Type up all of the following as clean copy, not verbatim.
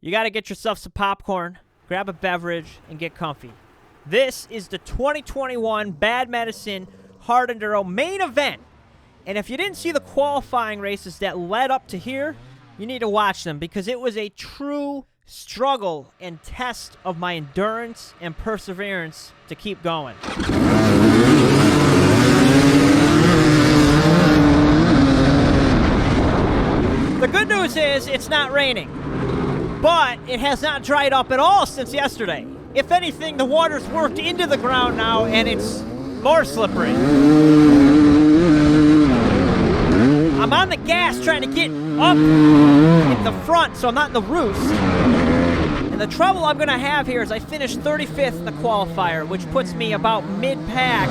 you got to get yourself some popcorn, grab a beverage, and get comfy. This is the 2021 Bad Medicine Hard Enduro main event. And if you didn't see the qualifying races that led up to here, you need to watch them because it was a true struggle and test of my endurance and perseverance to keep going. The good news is it's not raining, but it has not dried up at all since yesterday. If anything, the water's worked into the ground now and it's more slippery. I'm on the gas trying to get up in the front so I'm not in the roost. And the trouble I'm going to have here is I finished 35th in the qualifier, which puts me about mid-pack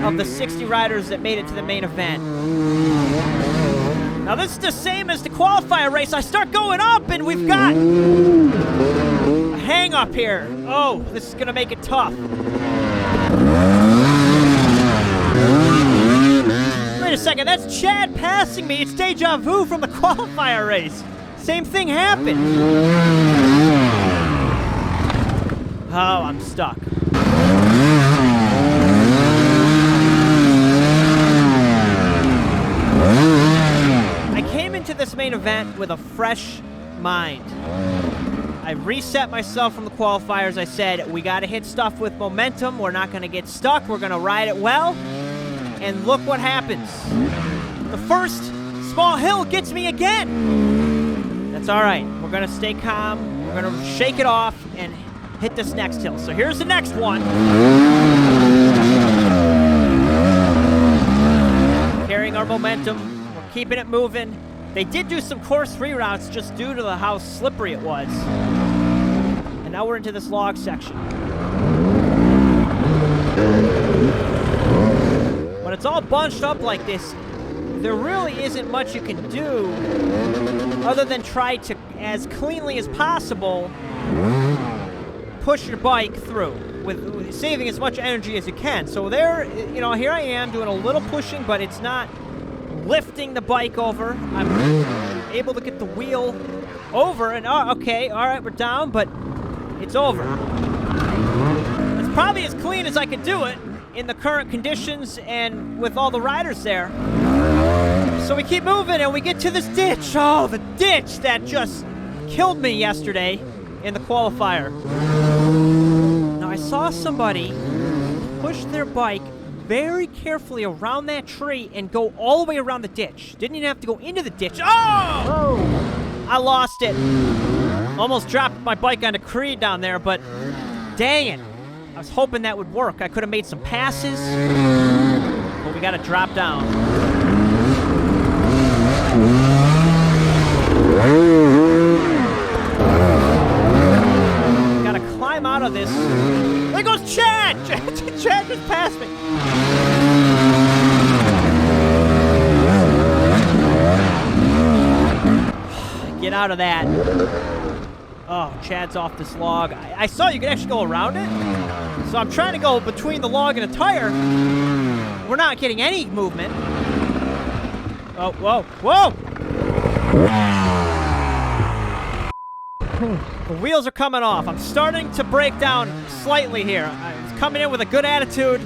of the 60 riders that made it to the main event. Now this is the same as the qualifier race. I start going up and we've got a hang up here. Oh, this is going to make it tough. Wait a second, that's Chad passing me. It's deja vu from the qualifier race. Same thing happened. Oh, I'm stuck. I came into this main event with a fresh mind. I reset myself from the qualifiers. I said, we got to hit stuff with momentum. We're not going to get stuck. We're going to ride it well. And look what happens. The first small hill gets me again. That's all right. We're going to stay calm. We're going to shake it off and hit this next hill. So here's the next one. Carrying our momentum. We're keeping it moving. They did do some course reroutes just due to how slippery it was. And now we're into this log section. When it's all bunched up like this, there really isn't much you can do other than try to, as cleanly as possible, push your bike through with saving as much energy as you can. So there, you know, here I am doing a little pushing, but it's not lifting the bike over. I'm able to get the wheel over, and okay, all right, we're down, but it's over. It's probably as clean as I could do it in the current conditions and with all the riders there. So we keep moving and we get to this ditch. Oh, the ditch that just killed me yesterday in the qualifier. Now I saw somebody push their bike very carefully around that tree and go all the way around the ditch. Didn't even have to go into the ditch. Oh! I lost it. Almost dropped my bike onto Creed down there, but dang it. I was hoping that would work. I could have made some passes, but we got to drop down. Got to climb out of this. There goes Chad! Chad just passed me. Get out of that. Oh, Chad's off this log. I saw you could actually go around it. So I'm trying to go between the log and a tire. We're not getting any movement. Oh, whoa, whoa! The wheels are coming off. I'm starting to break down slightly here. I'm coming in with a good attitude,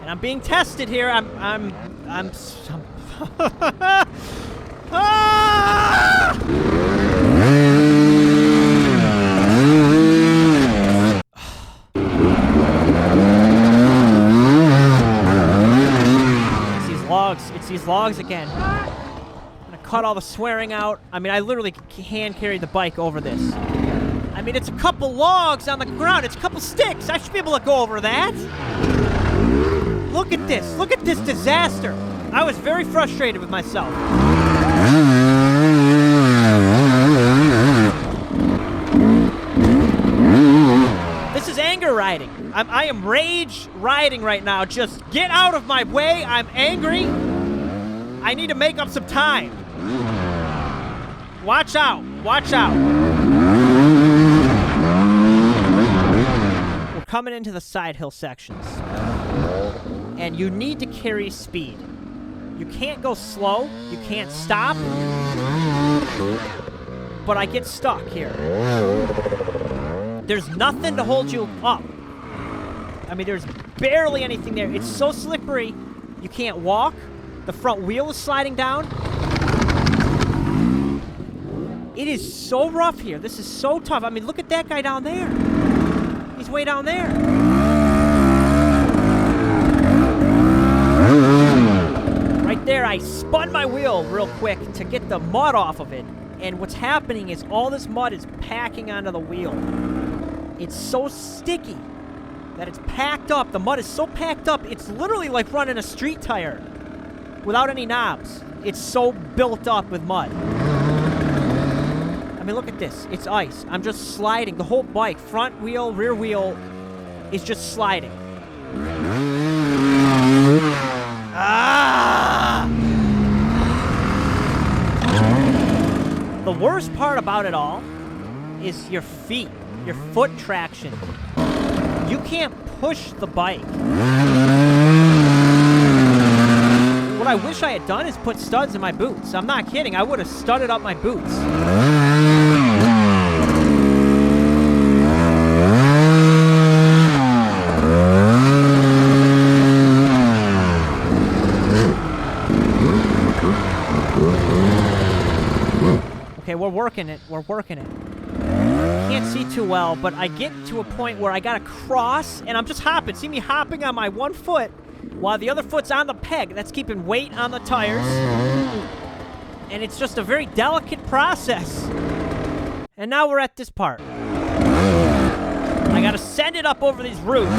and I'm being tested here. I'm ah! It's these logs again. I'm gonna cut all the swearing out. I mean, I literally hand carried the bike over this. I mean, it's a couple logs on the ground. It's a couple sticks. I should be able to go over that. Look at this. Look at this disaster. I was very frustrated with myself. This is anger riding. I am rage riding right now. Just get out of my way. I'm angry. I need to make up some time. Watch out. Watch out. We're coming into the side hill sections. And you need to carry speed. You can't go slow. You can't stop. but I get stuck here. There's nothing to hold you up. I mean, there's barely anything there. It's so slippery, you can't walk. The front wheel is sliding down. It is so rough here. This is so tough. I mean, look at that guy down there. He's way down there. Right there, I spun my wheel real quick to get the mud off of it. And what's happening is all this mud is packing onto the wheel. It's so sticky that it's packed up. The mud is so packed up, it's literally like running a street tire without any knobs. It's so built up with mud. I mean, look at this. It's ice. I'm just sliding. The whole bike, front wheel, rear wheel, is just sliding. Ah! The worst part about it all is your feet, your foot traction. You can't push the bike. What I wish I had done is put studs in my boots. I'm not kidding. I would have studded up my boots. Okay, we're working it. We're working it. Can't see too well, but I get to a point where I gotta cross, and I'm just hopping. See me hopping on my one foot while the other foot's on the peg. That's keeping weight on the tires. And it's just a very delicate process. And now we're at this part. I gotta send it up over these roots.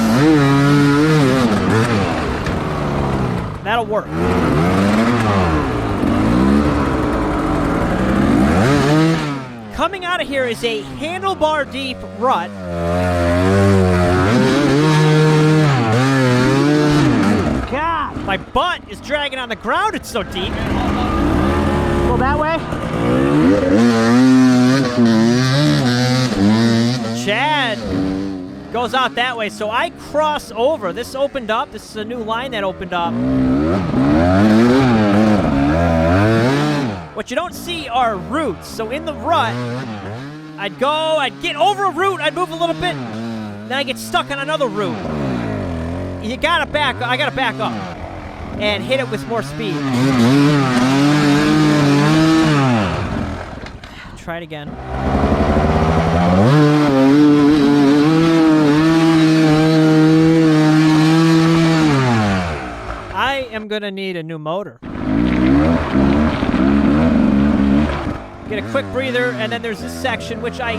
That'll work. Coming out of here is a handlebar deep rut. God, my butt is dragging on the ground. It's so deep. Go that way. Chad goes out that way, so I cross over. This opened up. This is a new line that opened up. What you don't see are roots. So in the rut, I'd get over a root, I'd move a little bit, then I get stuck on another root. I gotta back up and hit it with more speed. Try it again. I am gonna need a new motor. Get a quick breather, and then there's this section, which I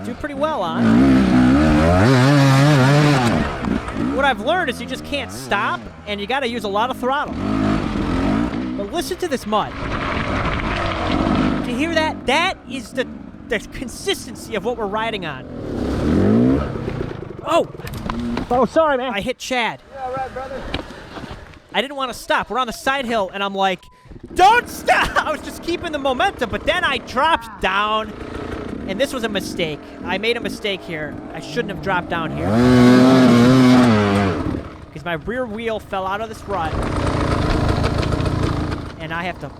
do pretty well on. What I've learned is you just can't stop, and you gotta use a lot of throttle. But listen to this mud. Do you hear that? That is the consistency of what we're riding on. Oh, sorry, man. I hit Chad. Yeah, all right, brother. I didn't want to stop. We're on the side hill, and I'm like, don't stop! I was just keeping the momentum, but then I dropped down, and this was a mistake. I made a mistake here. I shouldn't have dropped down here. Because my rear wheel fell out of this rut, and I have to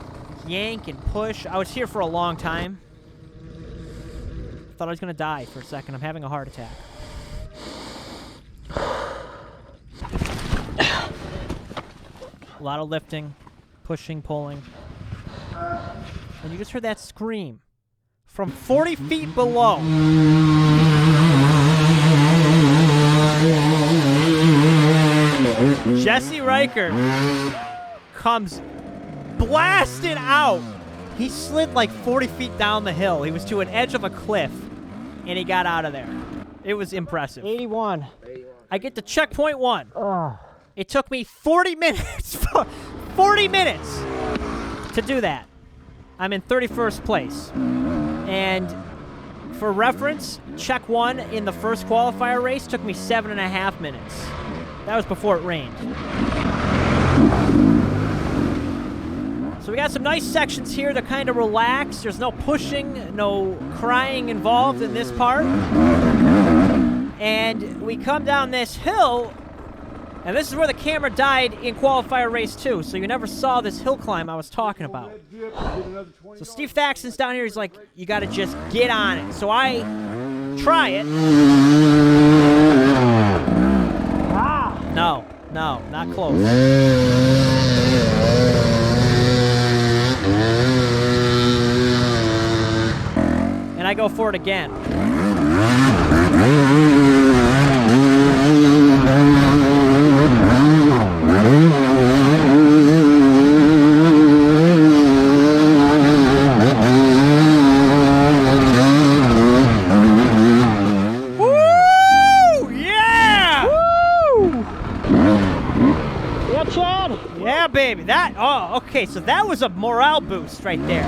yank and push. I was here for a long time. Thought I was going to die for a second. I'm having a heart attack. A lot of lifting. Pushing, pulling. And you just heard that scream from 40 feet below. Jesse Riker comes blasting out. He slid like 40 feet down the hill. He was to an edge of a cliff, and he got out of there. It was impressive. 81. I get to checkpoint 1. It took me 40 minutes. 40 minutes to do that. I'm in 31st place. And for reference, check 1 in the first qualifier race took me 7.5 minutes. That was before it rained. So we got some nice sections here to kind of relax. There's no pushing, no crying involved in this part. And we come down this hill, And this is where the camera died in qualifier race 2, so you never saw this hill climb I was talking about. So Steve Thackston's down here, he's like, you gotta just get on it. So I try it. No, not close. And I go for it again. Baby, okay, so that was a morale boost right there.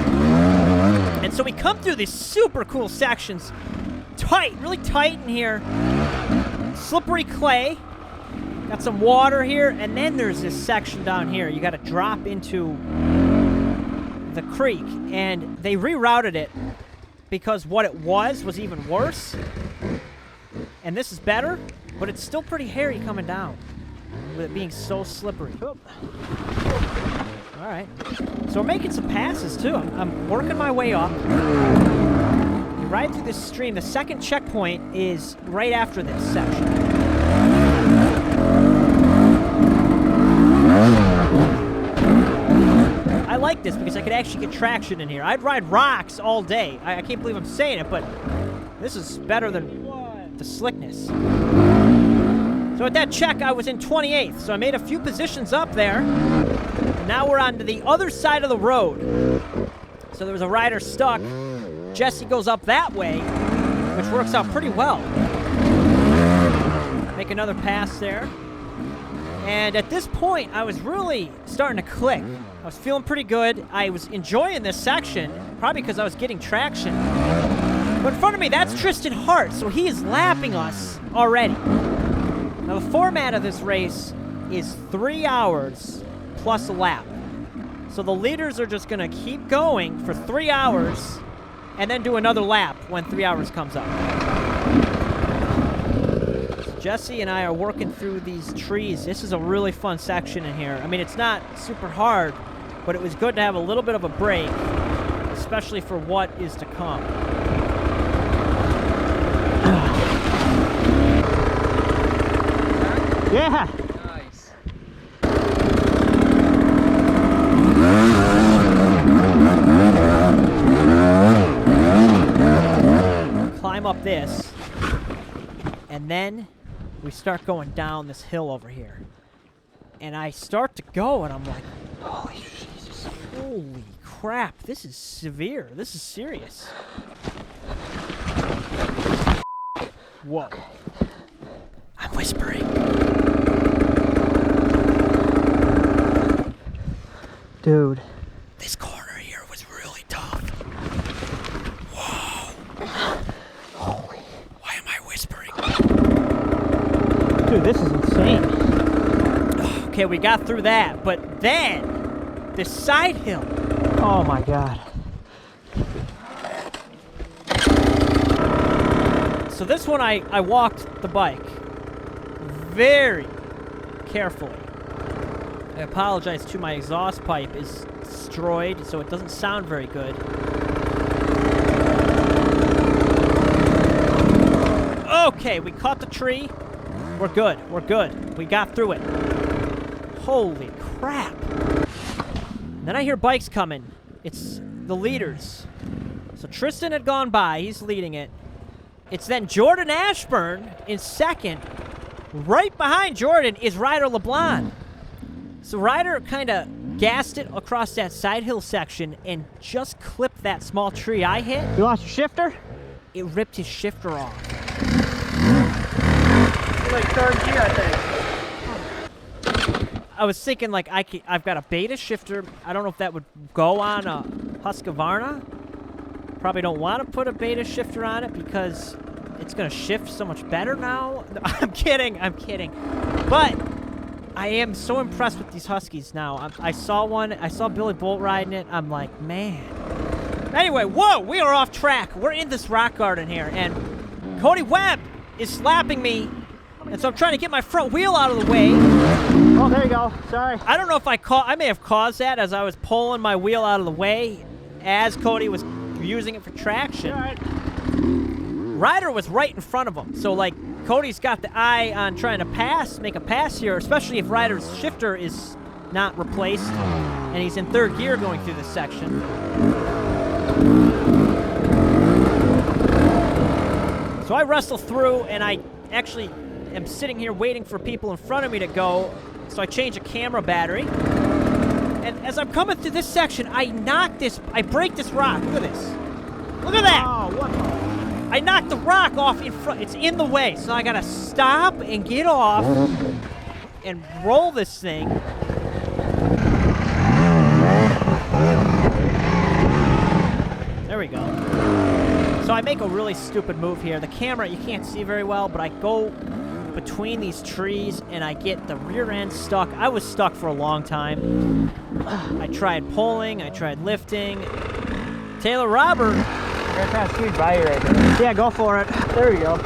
And so we come through these super cool sections. Tight, really tight in here. Slippery clay. Got some water here, and then there's this section down here. You gotta drop into the creek, and they rerouted it because what it was even worse. And this is better, but it's still pretty hairy coming down with it being so slippery. All right, so we're making some passes too. I'm working my way up. You ride through this stream. The second checkpoint is right after this section. I like this because I could actually get traction in here. I'd ride rocks all day. I can't believe I'm saying it, but this is better than the slickness. So at that check, I was in 28th, so I made a few positions up there. And now we're on to the other side of the road. So there was a rider stuck. Jesse goes up that way, which works out pretty well. Make another pass there. And at this point, I was really starting to click. I was feeling pretty good. I was enjoying this section, probably because I was getting traction. But in front of me, that's Tristan Hart, so he is lapping us already. Now, the format of this race is 3 hours plus a lap. So the leaders are just going to keep going for 3 hours and then do another lap when 3 hours comes up. So Jesse and I are working through these trees. This is a really fun section in here. I mean, it's not super hard, but it was good to have a little bit of a break, especially for what is to come. Yeah. Nice. Climb up this, and then we start going down this hill over here. And I start to go, and I'm like, holy Jesus, holy crap, this is severe. This is serious. Whoa. I'm whispering. Dude. This corner here was really tough. Whoa. Holy. Why am I whispering? Dude, this is insane. Okay, we got through that, but then this side hill. Oh my God. So this one I walked the bike very carefully. I apologize too, my exhaust pipe is destroyed, so it doesn't sound very good. Okay, we caught the tree. We're good, we're good. We got through it. Holy crap. And then I hear bikes coming. It's the leaders. So Tristan had gone by, he's leading it. It's then Jordan Ashburn in second. Right behind Jordan is Ryder LeBlanc. So Ryder kind of gassed it across that side hill section and just clipped that small tree I hit. You lost your shifter? It ripped his shifter off. Like third gear, I think. I was thinking, like, I've got a beta shifter. I don't know if that would go on a Husqvarna. Probably don't want to put a beta shifter on it because it's going to shift so much better now. I'm kidding. But I am so impressed with these Huskies now. I saw one. I saw Billy Bolt riding it. I'm like, man. Anyway, whoa, we are off track. We're in this rock garden here, and Cody Webb is slapping me And so I'm trying to get my front wheel out of the way. Oh, there you go. Sorry. I don't know if I may have caused that as I was pulling my wheel out of the way as Cody was using it for traction. All right. Ryder was right in front of him. So, like, Cody's got the eye on trying to make a pass here, especially if Ryder's shifter is not replaced and he's in third gear going through this section. So I wrestle through, and I actually am sitting here waiting for people in front of me to go, so I change a camera battery. And as I'm coming through this section, I break this rock. Look at this. Look at that! Oh, what the? I knocked the rock off in front. It's in the way, so I gotta stop and get off and roll this thing. There we go. So I make a really stupid move here. The camera, you can't see very well, but I go between these trees and I get the rear end stuck. I was stuck for a long time. I tried pulling, I tried lifting. Taylor Robert. I'm gonna try to squeeze by you right there. Yeah, go for it. There we go.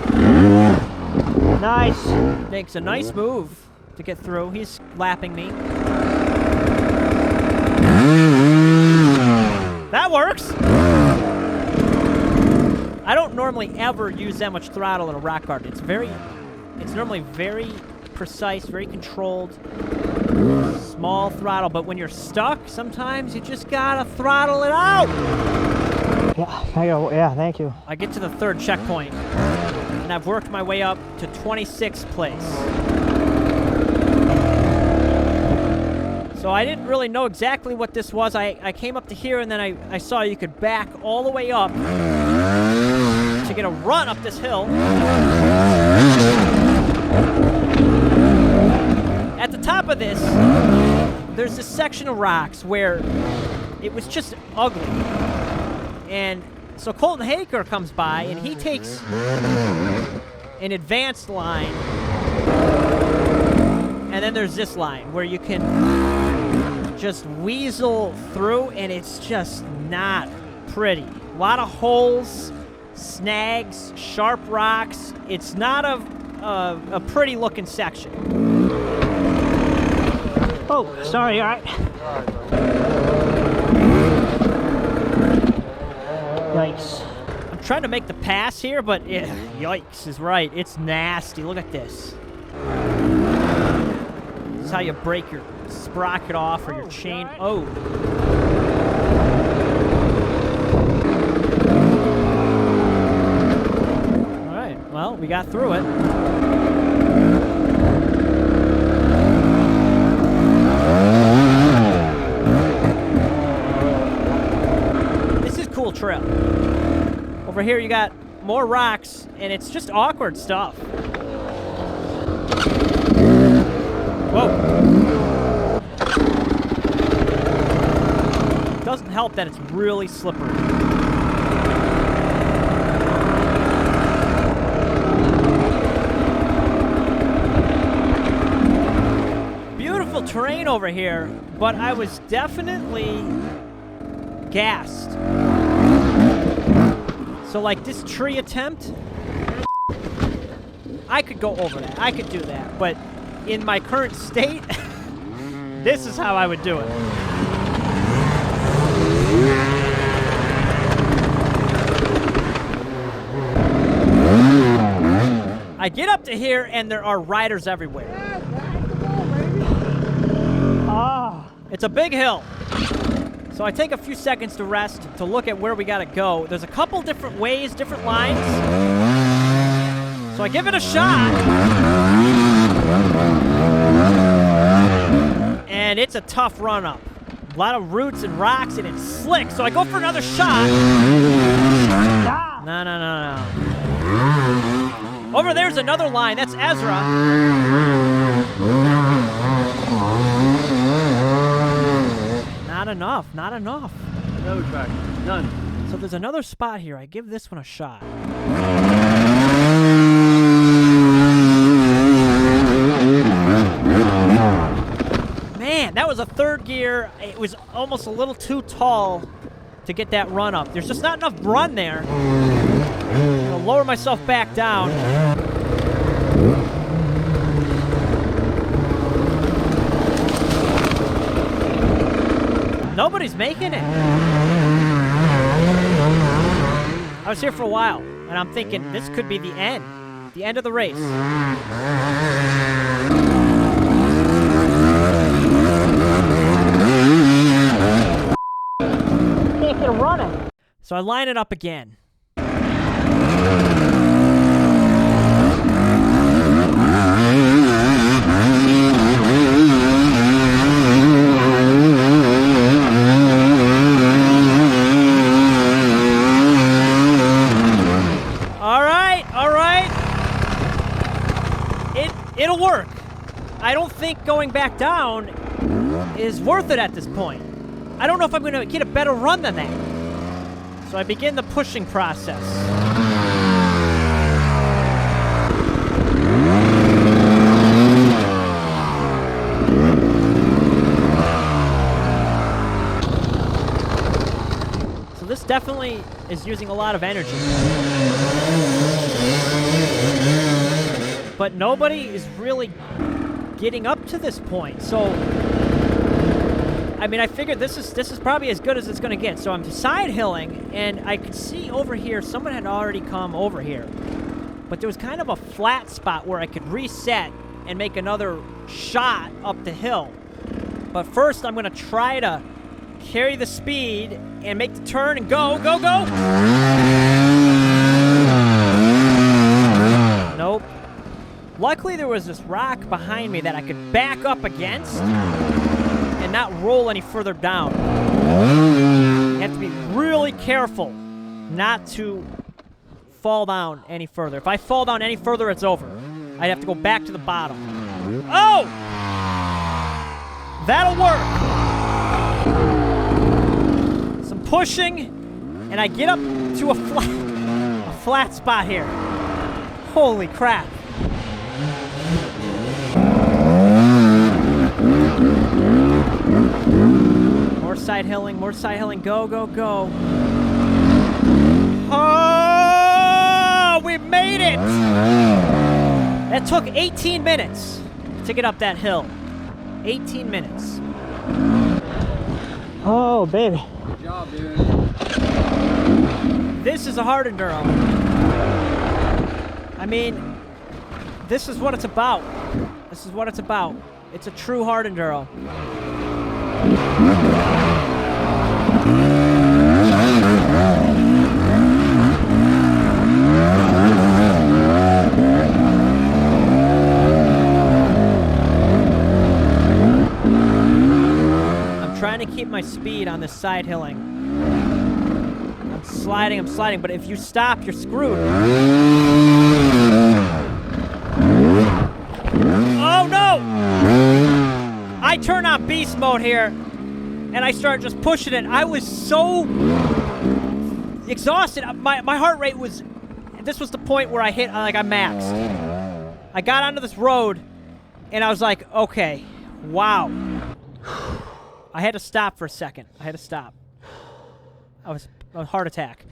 Nice. Makes a nice move to get through. He's lapping me. That works. I don't normally ever use that much throttle in a rock garden. It's normally very precise, very controlled, small throttle. But when you're stuck, sometimes you just gotta throttle it out. Yeah, thank you. I get to the third checkpoint, and I've worked my way up to 26th place. So I didn't really know exactly what this was. I came up to here, and then I saw you could back all the way up to get a run up this hill. At the top of this, there's this section of rocks where it was just ugly. And so Colton Haker comes by, and he takes an advanced line. And then there's this line where you can just weasel through, and it's just not pretty. A lot of holes, snags, sharp rocks. It's not a pretty looking section. Oh, sorry, all right. Yikes. I'm trying to make the pass here, but yikes is right. It's nasty. Look at this. This is how you break your sprocket off or your chain. Oh. All right. Well, we got through it. Trail. Over here you got more rocks, and it's just awkward stuff. Whoa. Doesn't help that it's really slippery. Beautiful terrain over here, but I was definitely gassed. So, like, this tree attempt, I could go over that. I could do that. But in my current state, this is how I would do it. I get up to here, and there are riders everywhere. It's a big hill. So I take a few seconds to rest, to look at where we gotta go. There's a couple different ways, different lines. So I give it a shot. And it's a tough run up. A lot of roots and rocks, and it's slick. So I go for another shot. No. Over there's another line. That's Ezra. Not enough. No track, none. So there's another spot here. I give this one a shot. Man, that was a third gear. It was almost a little too tall to get that run up. There's just not enough run there. I'm gonna lower myself back down. Nobody's making it. I was here for a while, and I'm thinking this could be the end of the race. Can't get a running. So I line it up again. It'll work. I don't think going back down is worth it at this point. I don't know if I'm going to get a better run than that. So I begin the pushing process. So this definitely is using a lot of energy. But nobody is really getting up to this point. So, I mean, I figured this is probably as good as it's going to get. So I'm side hilling, and I could see over here someone had already come over here. But there was kind of a flat spot where I could reset and make another shot up the hill. But first, I'm going to try to carry the speed and make the turn and go, go, go. Nope. Luckily, there was this rock behind me that I could back up against and not roll any further down. You have to be really careful not to fall down any further. If I fall down any further, it's over. I'd have to go back to the bottom. Oh! That'll work. Some pushing, and I get up to a flat spot here. Holy crap. More side hilling, go, go, go. Oh, we made it! That took 18 minutes to get up that hill. 18 minutes. Oh, baby. Good job, dude. This is a hard enduro. I mean, this is what it's about. This is what it's about. It's a true hard enduro. I'm trying to keep my speed on this side hilling. I'm sliding, but if you stop, you're screwed. Oh no! I turn on beast mode here, and I start just pushing it. I was so exhausted. My heart rate was... This was the point where I hit, like, I maxed. I got onto this road, and I was like, okay, wow. I had to stop for a second. I had to stop. I was a heart attack.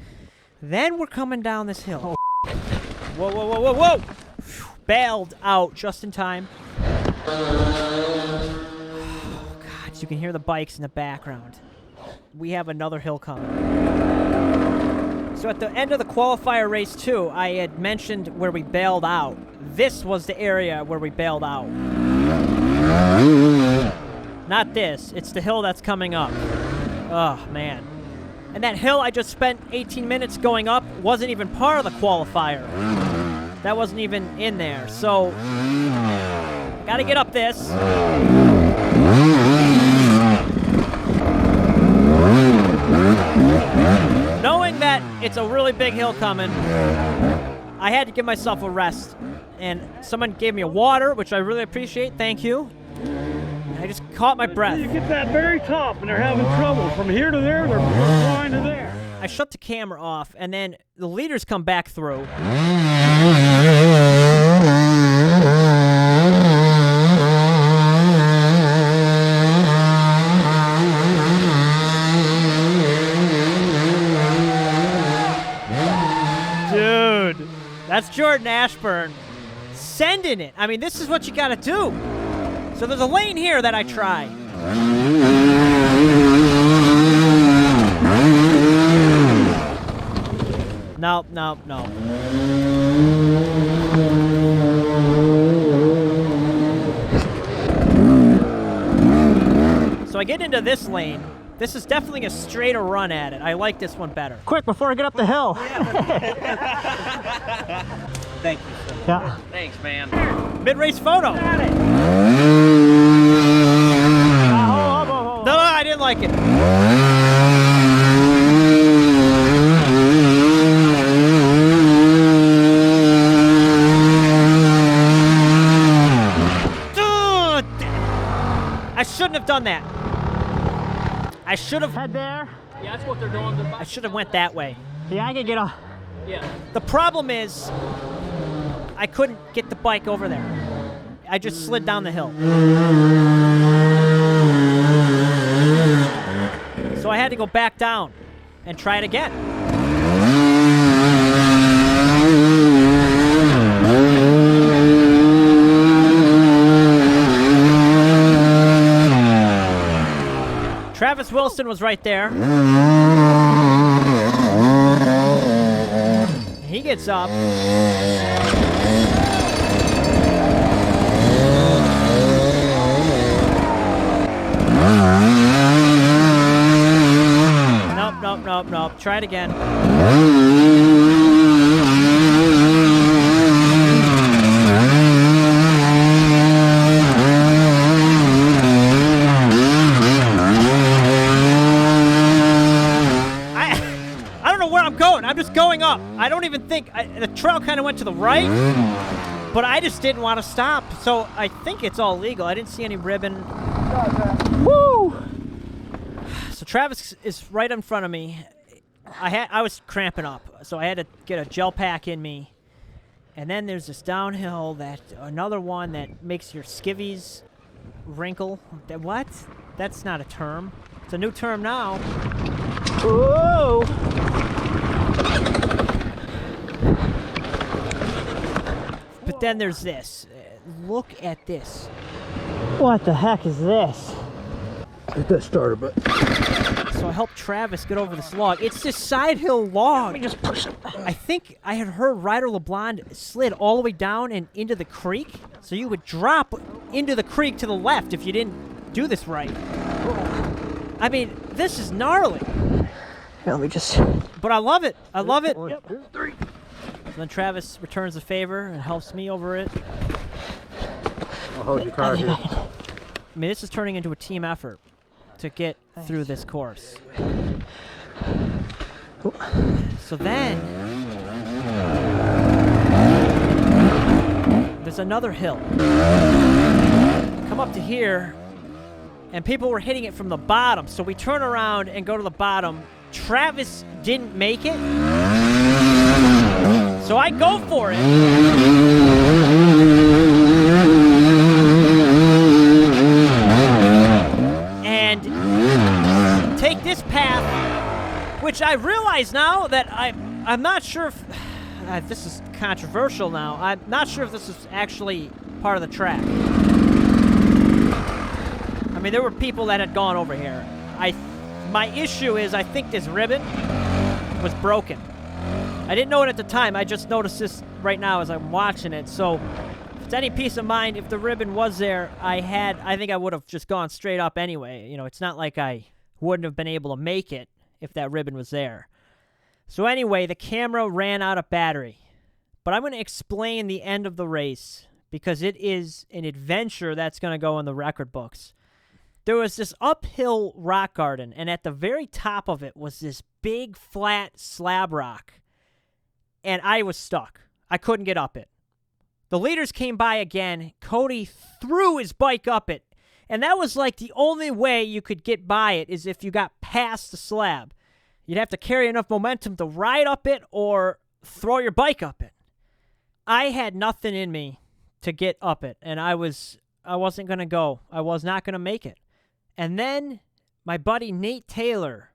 Then we're coming down this hill. Oh. Whoa, whoa, whoa, whoa, whoa! Bailed out just in time. Oh, God, you can hear the bikes in the background. We have another hill coming. So at the end of the qualifier race 2, I had mentioned where we bailed out. This was the area where we bailed out. Not this. It's the hill that's coming up. Oh, man. And that hill I just spent 18 minutes going up wasn't even part of the qualifier. That wasn't even in there. So, gotta get up this. Knowing that it's a really big hill coming, I had to give myself a rest. And someone gave me a water, which I really appreciate. Thank you. I just caught my breath. You get that very top, and they're having trouble. From here to there, they're flying to there. I shut the camera off, and then the leaders come back through. Dude, that's Jordan Ashburn sending it. I mean, this is what you gotta do. So there's a lane here that I try. No, no, no. So I get into this lane. This is definitely a straighter run at it. I like this one better. Quick, before I get up the hill. Thank you, sir. Yeah. Thanks, man. Mid-race photo. Got it. Hold on. No, I didn't like it. I shouldn't have done that. I should have. Head there. Yeah, that's what they're doing. I should have went that way. Yeah, I can get a. Yeah. The problem is, I couldn't get the bike over there. I just slid down the hill. So I had to go back down and try it again. Travis Wilson was right there. He gets up. Nope. Try it again. I don't know where I'm going. I'm just going up. I don't even think... the trail kind of went to the right, but I just didn't want to stop. So I think it's all legal. I didn't see any ribbon. Woo! So Travis is right in front of me. I was cramping up, so I had to get a gel pack in me. And then there's this downhill another one that makes your skivvies wrinkle. What? That's not a term. It's a new term now. Whoa! But then there's this. Look at this. What the heck is this? Hit that starter button. So I helped Travis get over this log. It's this side hill log. Let me just push it. I think I had heard Ryder LeBlond slid all the way down and into the creek. So you would drop into the creek to the left if you didn't do this right. I mean, this is gnarly. Here, let me just... But I love it. I love it. 1, 2, 3. So then Travis returns the favor and helps me over it. I'll hold your car here. I mean, this is turning into a team effort to get through this course. So then, there's another hill. Come up to here, and people were hitting it from the bottom. So we turn around and go to the bottom. Travis didn't make it, so I go for it. Take this path, which I realize now that I'm not sure if this is controversial now. I'm not sure if this is actually part of the track. I mean, there were people that had gone over here. My issue is I think this ribbon was broken. I didn't know it at the time. I just noticed this right now as I'm watching it. So if it's any peace of mind, if the ribbon was there, I think I would have just gone straight up anyway. You know, it's not like I wouldn't have been able to make it if that ribbon was there. So anyway, the camera ran out of battery. But I'm going to explain the end of the race because it is an adventure that's going to go in the record books. There was this uphill rock garden, and at the very top of it was this big flat slab rock. And I was stuck. I couldn't get up it. The leaders came by again. Cody threw his bike up it. And that was like the only way you could get by it is if you got past the slab. You'd have to carry enough momentum to ride up it or throw your bike up it. I had nothing in me to get up it, and I wasn't going to go. I was not going to make it. And then my buddy Nate Taylor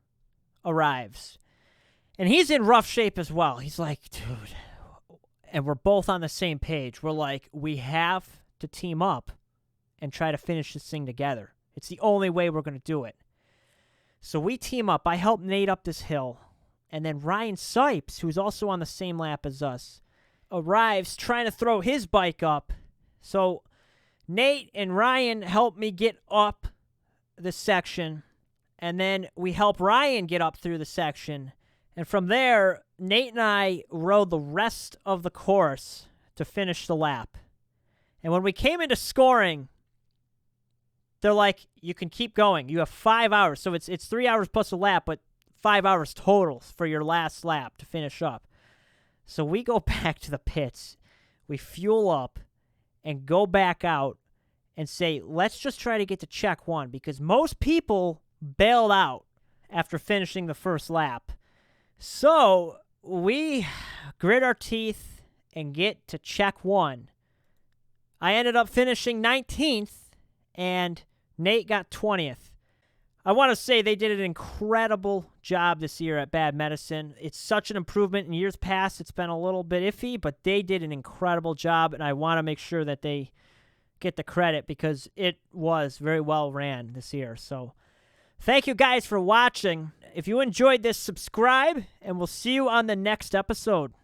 arrives. And he's in rough shape as well. He's like, dude, and we're both on the same page. We're like, we have to team up and try to finish this thing together. It's the only way we're going to do it. So we team up. I help Nate up this hill. And then Ryan Sipes, who's also on the same lap as us, arrives trying to throw his bike up. So Nate and Ryan help me get up the section, and then we help Ryan get up through the section. And from there, Nate and I rode the rest of the course to finish the lap. And when we came into scoring, they're like, you can keep going. You have 5 hours. So it's 3 hours plus a lap, but 5 hours total for your last lap to finish up. So we go back to the pits. We fuel up and go back out and say, let's just try to get to check one, because most people bailed out after finishing the first lap. So we grit our teeth and get to check one. I ended up finishing 19th, and Nate got 20th. I want to say they did an incredible job this year at Bad Medicine. It's such an improvement. In years past, it's been a little bit iffy, but they did an incredible job, and I want to make sure that they get the credit because it was very well ran this year. So thank you guys for watching. If you enjoyed this, subscribe, and we'll see you on the next episode.